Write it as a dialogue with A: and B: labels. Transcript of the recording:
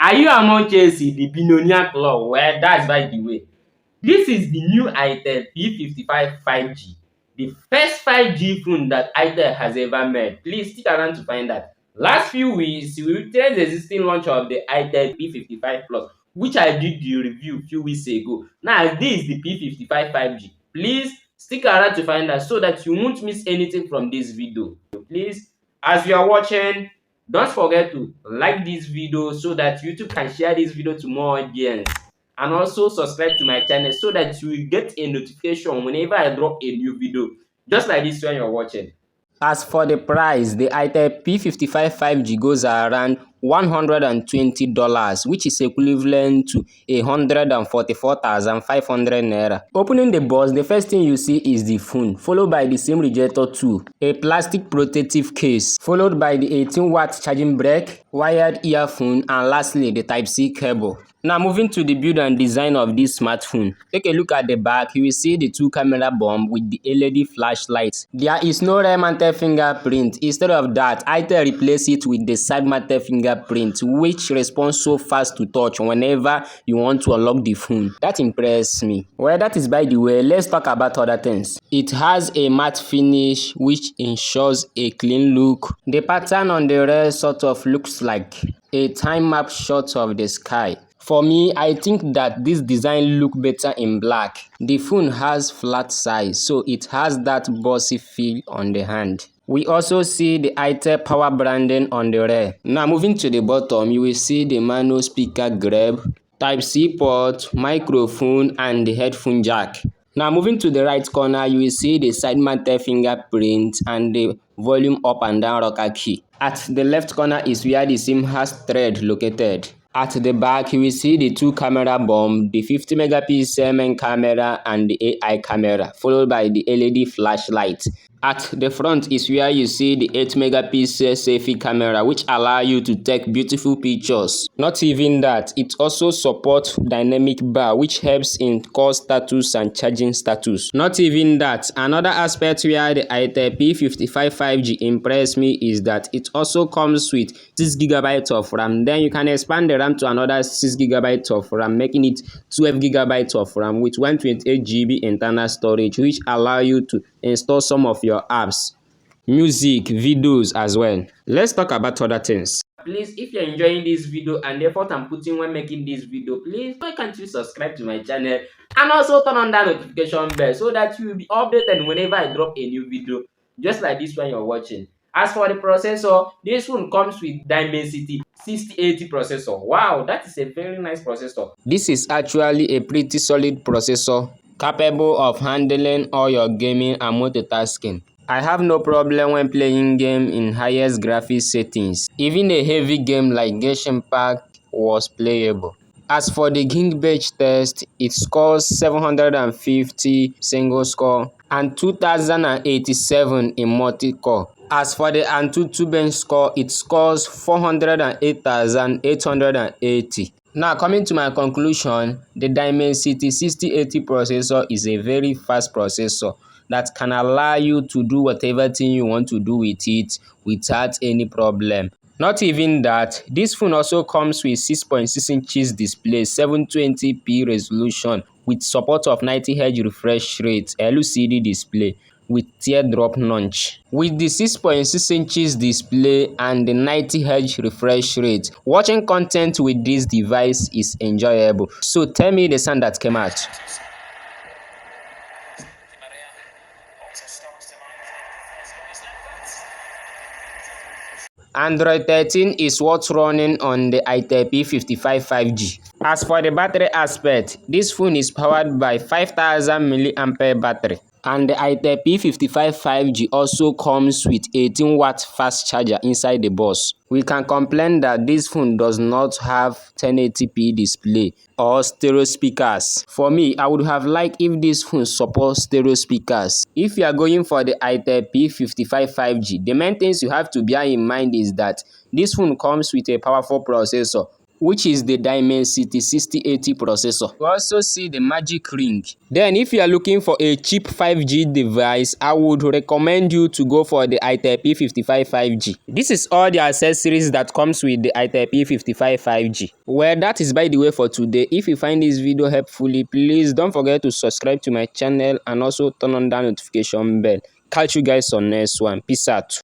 A: Are you among Chelsea, the billionaire club? Well, that's by the way. This is the new Itel P55 5G, the first 5G phone that Itel has ever made. Please stick around to find out. Last few weeks, we witnessed the existing launch of the Itel P55 Plus, which I did the review few weeks ago. Now, this is the P55 5G. Please stick around to find out so that you won't miss anything from this video. Please, as you are watching, don't forget to like this video so that YouTube can share this video to more audience, and also subscribe to my channel so that you will get a notification whenever I drop a new video, just like this one you're watching. As for the price, the Itel P55 5G goes around $120, which is equivalent to 144,500 naira. Opening the box, the first thing you see is the phone, followed by the SIM rejector 2, a plastic protective case, followed by the 18-watt charging brick, wired earphone, and lastly the Type-C cable. Now moving to the build and design of this smartphone. Take a look at the back. You will see the two camera bomb with the LED flashlight. There is no rear mounted fingerprint. Instead of that, Itel replace it with the side mounted fingerprint, which responds so fast to touch whenever you want to unlock the phone. That impressed me. Well, that is by the way. Let's talk about other things. It has a matte finish which ensures a clean look. The pattern on the rear sort of looks like a time map shot of the sky. For me, I think that this design look better in black. The phone has flat size, so it has that bossy feel on the hand. We also see the Itel power branding on the rear. Now moving to the bottom, you will see the manual speaker grab, Type-C port, microphone, and the headphone jack. Now moving to the right corner, you will see the side mounted fingerprint and the volume up and down rocker key. At the left corner is where the SIM has thread located. At the back, you will see the two camera bomb, the 50 megapixel main camera and the AI camera, followed by the LED flashlight. At the front is where you see the 8 megapixel selfie camera, which allow you to take beautiful pictures. Not even that, it also supports dynamic bar, which helps in call status and charging status. Not even that, another aspect where the Itel P55 5G impressed me is that it also comes with 6GB of RAM. Then you can expand the RAM to another 6GB of RAM, making it 12GB of RAM with 128GB internal storage, which allow you to install some of your apps, music, videos as well. Let's talk about other things. Please, if you're enjoying this video and the effort I'm putting when making this video, please why can't you subscribe to my channel and also turn on that notification bell so that you will be updated whenever I drop a new video, just like this one you're watching. As for the processor, this one comes with Dimensity 6080 processor. Wow, that is a very nice processor. This is actually a pretty solid processor, capable of handling all your gaming and multitasking. I have no problem when playing game in highest graphics settings. Even a heavy game like Genshin Impact was playable. As for the Geekbench test, it scores 750 single score and 2087 in multi-core. As for the Antutu bench score, it scores 408,880. Now coming to my conclusion, the Dimensity 6080 processor is a very fast processor that can allow you to do whatever thing you want to do with it without any problem. Not even that, this phone also comes with 6.6 inches display, 720p resolution with support of 90Hz refresh rate, LCD display with teardrop notch. With the 6.6 inches display and the 90Hz refresh rate, watching content with this device is enjoyable. So tell me the sound that came out. Android 13 is what's running on the Itel P55 5G. As for the battery aspect, this phone is powered by 5000 mAh battery. And the Itel P55 5G also comes with 18-watt fast charger inside the box. We can complain that this phone does not have 1080p display or stereo speakers. For me, I would have liked if this phone supports stereo speakers. If you are going for the Itel P55 5G, the main things you have to bear in mind is that this phone comes with a powerful processor, which is the Dimensity 6080 processor. You also see the magic ring. Then if you are looking for a cheap 5G device, I would recommend you to go for the Itel P55 5G. This is all the accessories that comes with the Itel P55 5G. Well, that is by the way for today. If you find this video helpfully, please don't forget to subscribe to my channel and also turn on that notification bell. Catch you guys on next one. Peace out.